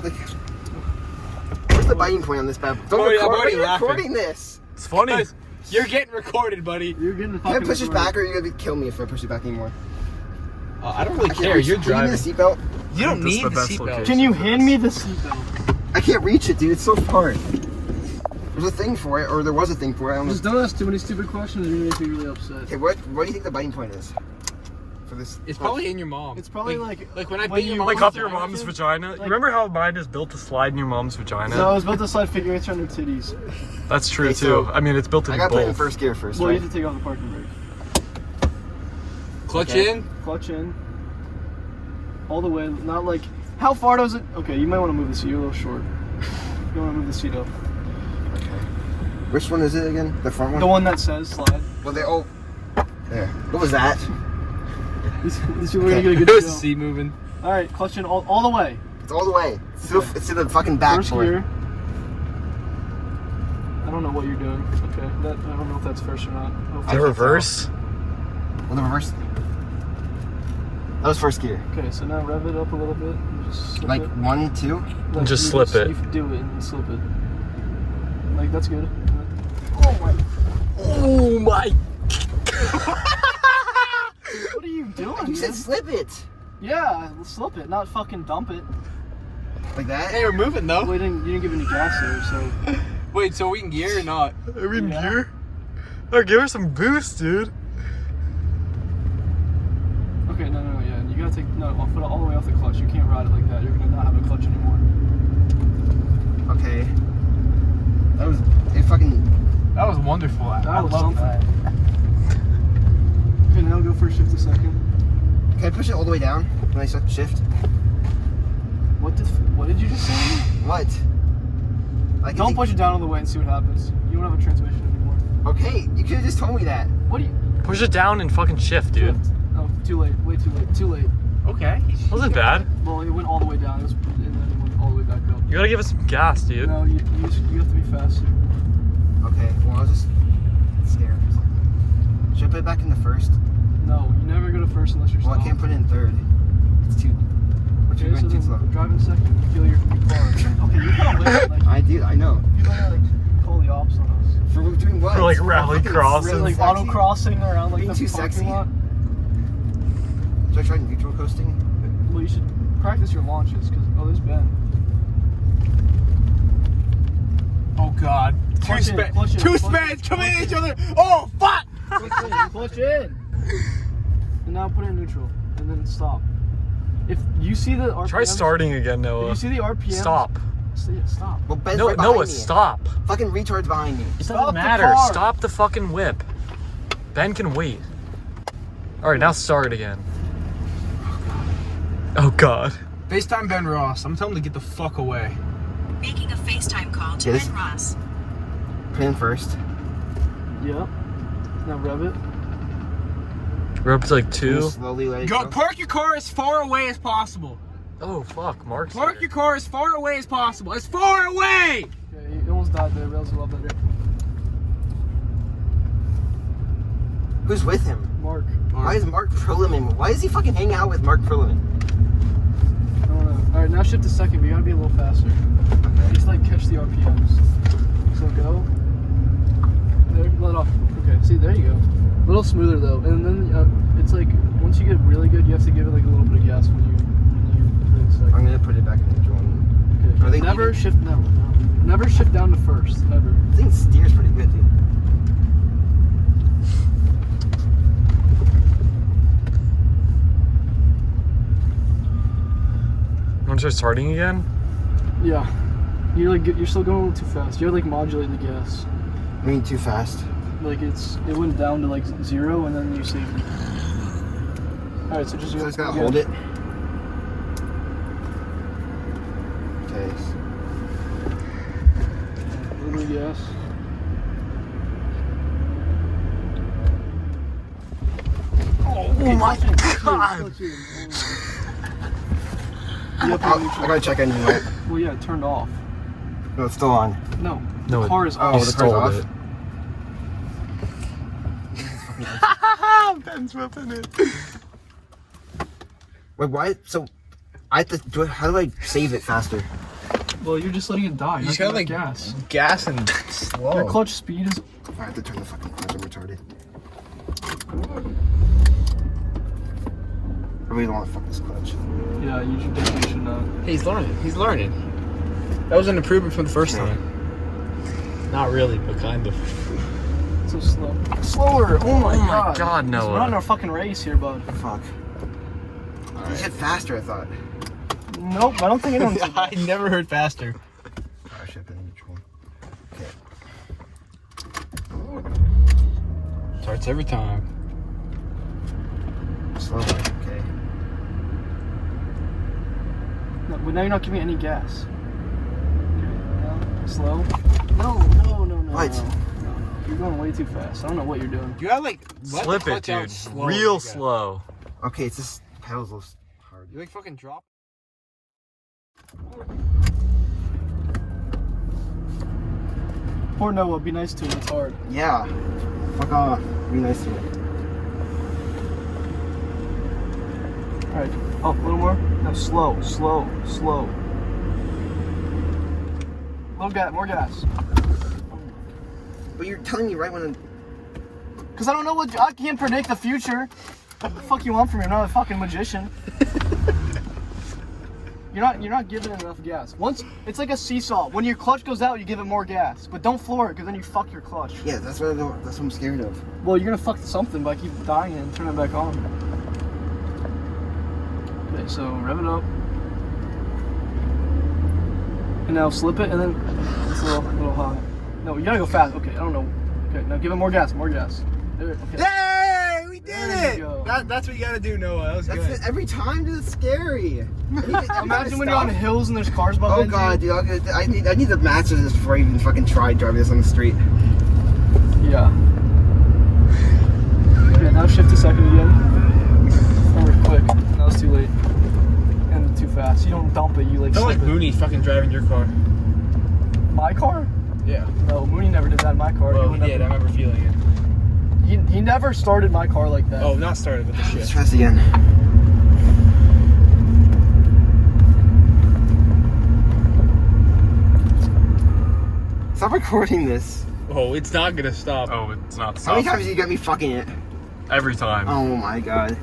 thought that... Where's the biting point on this bad? Don't record. I'm already recording this. It's funny. You're getting recorded, buddy. You're getting Can I push this back, or are you gonna kill me if I push it back anymore? I don't really care. You're driving. Do you need the seatbelt? You don't need the seatbelt. Can you hand me the seatbelt? I can't reach it, dude. It's so hard. There's a thing for it, or there was a thing for it. Just don't ask too many stupid questions. You're gonna make me really upset. Okay, what do you think the biting point is? For this? It's probably in your mom. It's probably like when I beat your mom. Like up your mom's vagina. You remember how mine is built to slide in your mom's vagina? No, it's built to slide figure eights on your titties. That's true Okay, too. so I mean, it's built in I gotta put it in both. first gear first. Well, right? you have to take off the parking brake. Clutch in. Clutch in. All the way. Not like. How far does it? Okay, you might want to move the seat. You're a little short. You want to move the seat up. Okay. Which one is it again? The front one? The one that says slide. Well, they all. There. What was that? These people are gonna get a good There's show. the seat moving. All right, clutch in all the way. It's all the way. It's to the fucking back First for it. gear. I don't know what you're doing. Okay, I don't know if that's first or not. The reverse. Well, the reverse. That was first gear. Okay, so now rev it up a little bit. And just slip Like it. 1, 2. Like, just you slip it. You do it and then slip it. Like that's good. Oh my. Oh my! What are you doing? You said man? slip it. Yeah, slip it, not fucking dump it. Like that? Hey, we're moving though. Well, you didn't give any gas there, so. Wait, so we can gear or not? Are we in Yeah. gear? Oh, give her some boost, dude. Okay, no, yeah. You gotta take I'll put it all the way off the clutch. You can't ride it like that. You're gonna not have a clutch anymore. Okay. That was. That was wonderful. I was love something. that. Okay, now go first shift a second. Can I push it all the way down when I start shift? What did you just say? What? Like, Don't push it down all the way and see what happens. You don't have a transmission anymore. Okay, you could have just told me that. What do you? Push it down and fucking shift, dude. Shift. Oh, too late. Way too late. Too late. Okay. Wasn't bad. Well, it went all the way down. And then it went all the way back up. You gotta give it some gas, dude. No, you have to be faster. Okay, well, I was just scared. Should I put it back in the first? No, you never go to first unless you're Well, I stopped. can't put it in third. It's too. But you're Okay, so going too slow. then drive in second. Feel your car. Okay, you gotta wait. Like, I do, I know. you gotta like call the ops on us. For doing what? For, like, rally Fucking crossing. really Like sexy? auto crossing around like Being the too parking sexy? lot. Should I try neutral coasting? Well, you should practice your launches because there's Ben. Oh God. Clutch in, clutch in, Two clutch spans in, coming clutch at each in. other. Oh fuck! Clutch in. And now put it in neutral and then stop. If you see the RPMs, Try starting again, If Noah. you see the RPMs, Stop. Stop. Well, Ben's No, right behind Noah, me. stop. Fucking retard's behind me. It Stop doesn't the matter. car. Stop the fucking whip. Ben can wait. Alright, now start again. Oh God. FaceTime Ben Ross. I'm telling him to get the fuck away. Making a FaceTime call to Yes. Ben Ross. Put it in first. Yep. Now rev it. We're up to like 2. Slowly let it Go go. park your car as far away as possible. Oh fuck, Mark's Park here. your car as far away as possible. As far away! Okay, you almost died there. Rails a lot better. Who's with him? Mark. Why is Mark Perliman? Why is he fucking hanging out with Mark Perliman? I don't know. All right, now shift a second, but you gotta be a little faster. Okay. Just like catch the RPMs. So go. There, let off. Okay, see, there you go. A little smoother though, and then it's like once you get really good, you have to give it like a little bit of gas when you put it in second. I'm gonna put it back in neutral. Okay. Are they Never leaving? shift. No. Never shift down to first ever. I think steer's pretty good, dude. You want to start starting again? Yeah. You're still going a little too fast. You gotta like modulate the gas. I mean, too fast. Like it went down to like 0 and then you saved it. All right, so just So go I just gotta again. hold it. Okay. A little bit of gas. Oh my God. I gotta check engine light. Well, yeah, it turned off. No, it's still on. No, No, the car is oh, off. You the car's stole off? it. Ben's whipping it. Wait, why? So, How do I save it faster? Well, you're just letting it die. You just You're gotta not like gas. gas and slow. Your clutch speed is. I have to turn the fucking clutch. I'm retarded. I really don't want to fuck this clutch. Yeah, you should definitely should not. Hey, he's learning. He's learning. That was an improvement from the first time. Not really, but kind of. So slow. Slower. Oh my god. God, Noah. We're not in a fucking race here, bud. Fuck. You said faster, I thought. Nope, I don't think anyone's. I never heard faster. Power shift in neutral. Okay. Starts every time. Slow. Okay. No, but now you're not giving any gas. Okay, now slow. No. What? No. You're going way too fast. I don't know what you're doing. You gotta like let Slip the it, clutch out dude. slow. Real slow. Okay, it's just pedals a little hard. You like fucking drop. Poor Noah, be nice to him. It's hard. Yeah. Fuck off. Be nice to me. All right. Oh, a little more. No, slow. Little gas, more gas. But you're telling me right when Cause I don't know I can't predict the future. What the fuck you want from me? I'm not a fucking magician. You're not giving it enough gas. It's like a seesaw. When your clutch goes out, you give it more gas, but don't floor it, cause then you fuck your clutch. Yeah, that's what I'm scared of. Well, you're gonna fuck something by keep dying and turn it back on. Okay, so rev it up, and now slip it, and then it's a little high. No, you gotta go fast. Okay, I don't know. Okay, now give it more gas. There, okay. Yay! We did There it! you go. That's what you gotta do, Noah. That was That's good. it, every time, dude. It's scary. Imagine when you're on hills and there's cars behind Oh you. god, dude. I need to master this before I even fucking try driving this on the street. Yeah. Okay, now shift to second again. Or quick. Now it's too late. And too fast. You don't dump it, you like Don't slip like it. Mooney fucking driving your car. My car? Yeah. No, Mooney never did that in my car. Well, would he did. I never, remember feeling it. he never started my car like that. Oh, not started with the Let's shit. try this again. Stop recording this. Oh, it's not gonna stop. Oh, it's not How many stopping. times did you get me fucking it? Every time. Oh my god.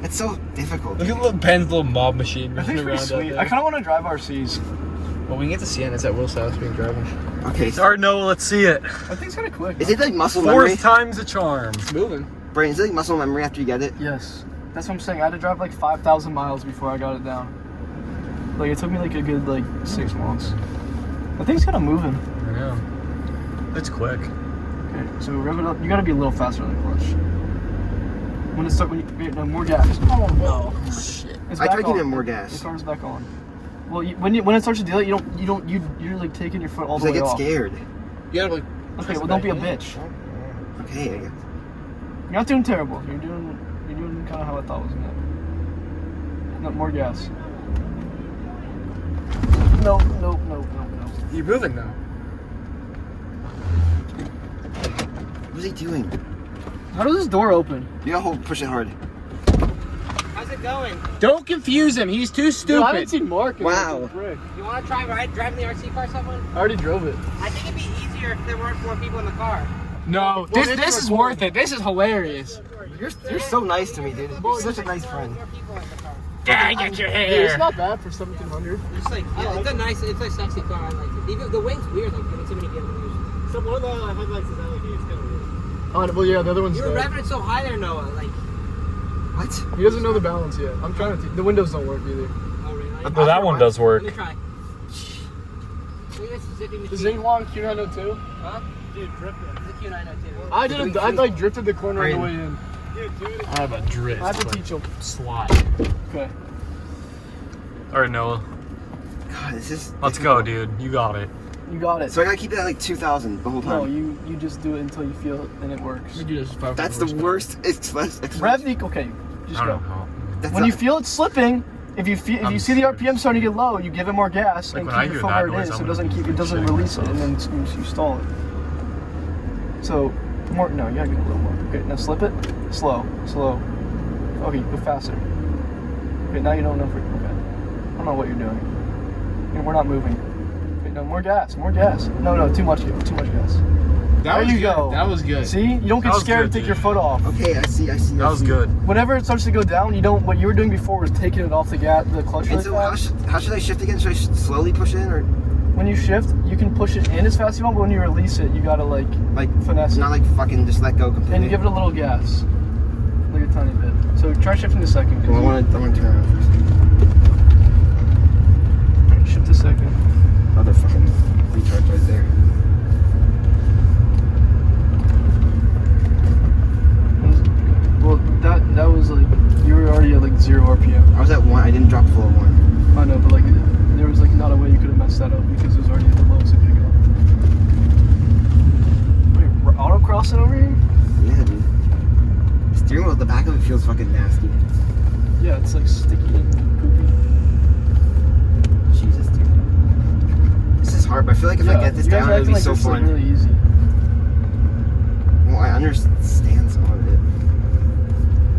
It's so difficult. Look at little Ben's little mob machine I think running it's pretty around out sweet. there. I kind of want to drive RCs. Well, we can get to Sienna's at Will's house. We can drive them. Okay, so Alright, Noah, let's see it. I think it's kind of quick. is it like muscle memory? Fourth time's a charm. It's moving. Brain, is it like muscle memory after you get it? Yes. That's what I'm saying. I had to drive like 5,000 miles before I got it down. Like, it took me like a good 6 months. I think it's kind of moving. I know. It's quick. Okay, so rev it up. You gotta be a little faster than the clutch. No, more gas. Oh no! Shit. It's I back tried giving on. it more The gas. car's back on. Well, when it starts to do that, you're like taking your foot all Because the I way get off. scared. You gotta like. Okay, well don't be a bitch. Okay, I guess. You're not doing terrible. You're doing kind of how I thought was gonna. No, more gas. No. You're moving now. What's he doing? How does this door open? You gotta push it hard. How's it going? Don't confuse him. He's too Dude, I haven't stupid. seen Mark. Wow. You want to try driving the RC car, someone? I already drove it. I think it'd be easier if there weren't more people in the car. No, this is worth it. This is hilarious. You're so nice to me, dude. You're such a nice friend. More people in the car. Yeah, get your Dude, it's not bad for 1,700. It's like, yeah, it's a nice, it's a sexy car. I like it. Even the wing's weird, like getting too many views. So one of the headlights is LED. It's kind of weird. Oh, well, yeah, the other one's You were there. revving it so high there, Noah. Like, What? He doesn't know the balance yet. I'm trying to. The windows don't work either. oh really? Well, that one does work. Let me try. Look at this zipping The machine. Xinhuang Q902. Huh? Dude, drip it. It's a Q902. I like drifted the corner on the way in. Dude, do it. I have a drift. I have to teach him. Slide. Okay. Alright, Noah. God, this is. Let's go, dude. You got it. You got it. So I gotta keep it at like 2,000 the whole No, time. you just do it until you feel it and it works. We do this 500 That's the horsepower. worst. It's less. It's Rev the okay. Just I go. don't know. That's When not- you feel it slipping, if you see the I'm RPM starting to get low, you give it more gas Like and when I keep your hear foot that where it noise, is, so I'm it doesn't gonna keep it doesn't shit release it, and then myself. you stall it. So more. No, you gotta get a little more. Okay, now slip it. Slow. Okay, go faster. Okay, Okay, now you don't know if we're... Okay. I don't know what you're doing. And we're not moving. Okay, no, more gas, more gas. No, too much gas. There you go. That was good. See? You don't get That was scared good, to take dude. your foot off. Okay, I see. That was good. Whenever it starts to go down, you don't... What you were doing before was taking it off the clutch And really so fast. how should I shift again? Should I slowly push in or When you shift, you can push it in as fast as you want, but when you release it, you gotta like finesse it. not like fucking just let go completely? And you give it a little gas. Like a tiny bit. So try shifting a second. Well, I want to turn around first. Alright, shift a second. Other fucking retard right there. Well, that was like, you were already at like 0 RPM. I was at 1. I didn't drop full at 1. I know, but like, there was like not a way you could have messed that up because it was already the lowest it could go. Wait, we're autocrossing over here? Yeah, dude. The steering wheel at the back of it feels fucking nasty. Yeah, it's like sticky and poopy. Jesus, dude. This is hard, but I feel like if I get this you guys down, are it'll acting be like so this is, like, fun. really easy. Well, I understand some of it.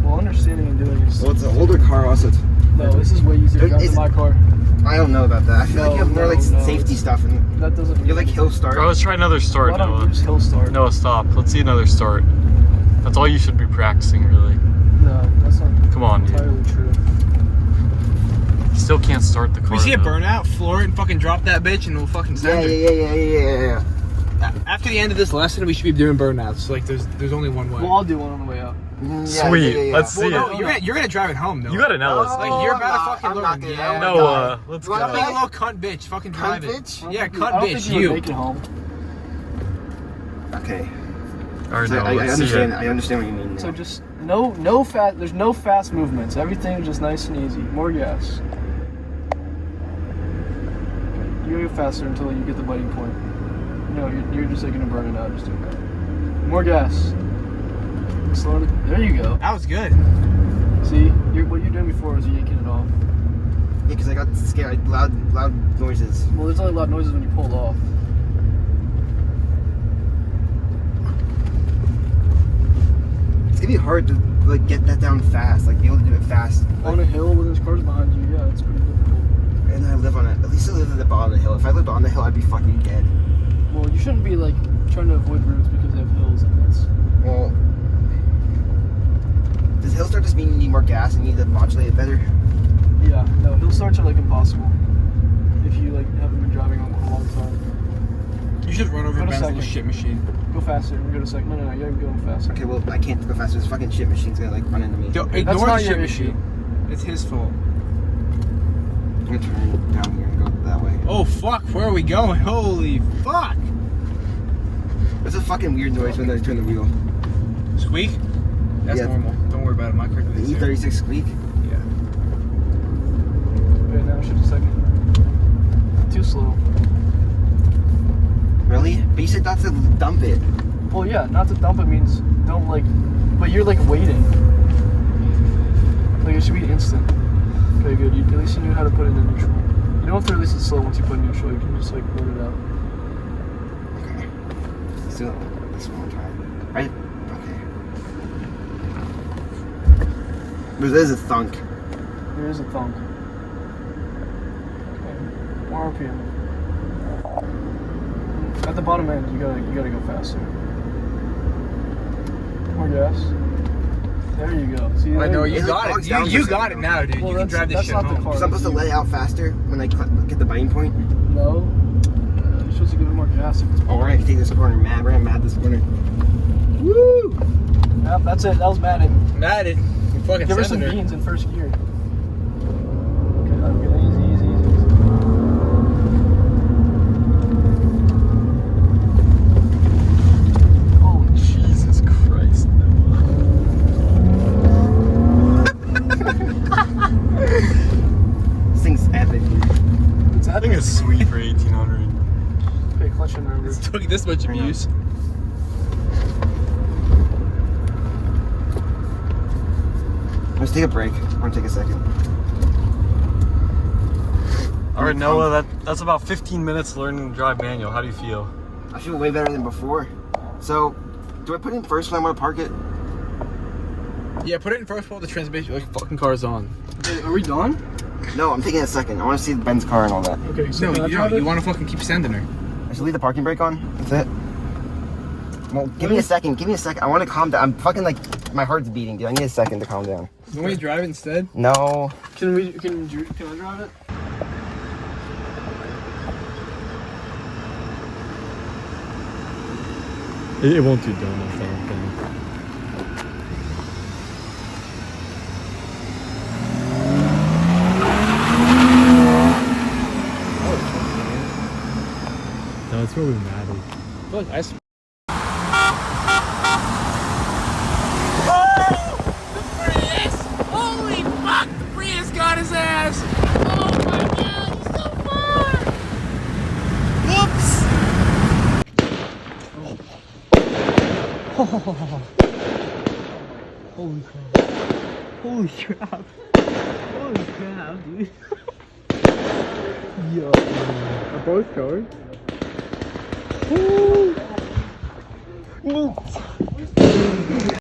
Well, understanding and doing is... Well, it's an older car also. No, this is way easier to drive than my car. I don't know about that. I feel like you have more like safety stuff and That doesn't... you like hill start. Bro, let's try another start, Why don't Noah. use hill start? Noah, stop. Let's see another start. That's all you should be practicing, really. No, that's not Come on, dude. entirely true. You still can't start the car. We see a though. burnout, floor it and fucking drop that bitch and we'll fucking send her. Yeah. After the end of this lesson, we should be doing burnouts. Like there's only one way. Well, I'll do one on the way out. Sweet. Let's see Well, it. no, you're gonna drive it home though. You got an Ellis. Like you're about to fucking I'm learn. not gonna- Yeah. Noah, let's You wanna Stop being a go. little cunt bitch. Fucking drive Cunt it. bitch? Yeah, I cunt don't bitch. think you would make it home. Okay. Alright, So Noah, I let's see understand. it. I understand what you mean. So now. just no fast. There's no fast movements. Everything's just nice and easy. More gas. You gotta go faster until you get the biting point. No, you're just like gonna burn it out. Just do that. More gas. Slow it. There you go. That was good. See, what you're doing before is yanking it off. Yeah, because I got scared. Loud noises. Well, there's only loud noises when you pull it off. It's gonna be hard to like get that down fast. Like be able to do it fast. On a hill when there's cars behind you, yeah, it's pretty difficult. And I live on it. At least I live at the bottom of the hill. If I lived on the hill, I'd be fucking dead. Well, you shouldn't be like trying to avoid roads because they have hills and that's... Well, does hill start just mean you need more gas and you need to modulate it better? Yeah, no, hill starts are like impossible if you like haven't been driving on a long time. You should run over Go to Ben's little second. shit machine. Go faster. We're going to second. No, you gotta go faster. Okay, well I can't go faster. This fucking shit machine's gonna like run into me. Don't That's ignore not the your shit issue. machine. It's his fault. I'm gonna turn down here and go that way. Oh fuck, where are we going? Holy fuck! There's a fucking weird noise when I turn the wheel. Squeak? That's Yeah. normal. Don't worry about it. My car The does it. E36 squeak. Yeah. Okay, now shift a second. Too slow. Really? But you said not to dump it. Well, yeah, not to dump it means don't like... But you're like waiting. Like it should be instant. Okay, good. At least you knew how to put it in neutral. You don't have to release it slow once you put it in neutral. You can just like let it out. Okay. Let's do this one more time. Right? Okay. There's a thunk. There is a thunk. Okay. More RPM. At the bottom end, you gotta go faster. More gas. There you go. See, I there know you you It got bogs it. down You for a got second, it now, dude. Well, You can that's- drive this that's shit not the home. car. So I'm supposed to let it out faster when I get the biting point? No. You're supposed to give it more gas. If it's Oh, we're gonna take this corner. We're gonna mad this corner. Woo! Yep, that's it. That was Madden. Madden. You fucking Give her some sending her. beans in first gear. Okay, I'm good. Easy. Oh, Jesus Christ, Noah. This thing's epic, dude. It's That thing is sweet for 1800. Okay, clutch and remember. It's took this much abuse. Let's take a break. I want to take a second. Alright, Noah, that's about 15 minutes learning to drive manual. How do you feel? I feel way better than before. So, do I put in first when I want to park it? Yeah, put it in first while the transmission like fucking car's on. Okay, are we done? No, I'm taking a second. I want to see Ben's car and all that. Okay, so No, can I you drive don't. it? You want to fucking keep sending her. I should leave the parking brake on. That's it. Well, give me a second. Give me a second. I want to calm down. I'm fucking like, my heart's beating, dude. I need a second to calm down. You want me to drive it instead? No. Can I drive it? It won't do donuts, I don't think. No, it's really mad. I feel like I Holy crap. Holy crap. Holy crap, dude. Yo. Are both going? Move.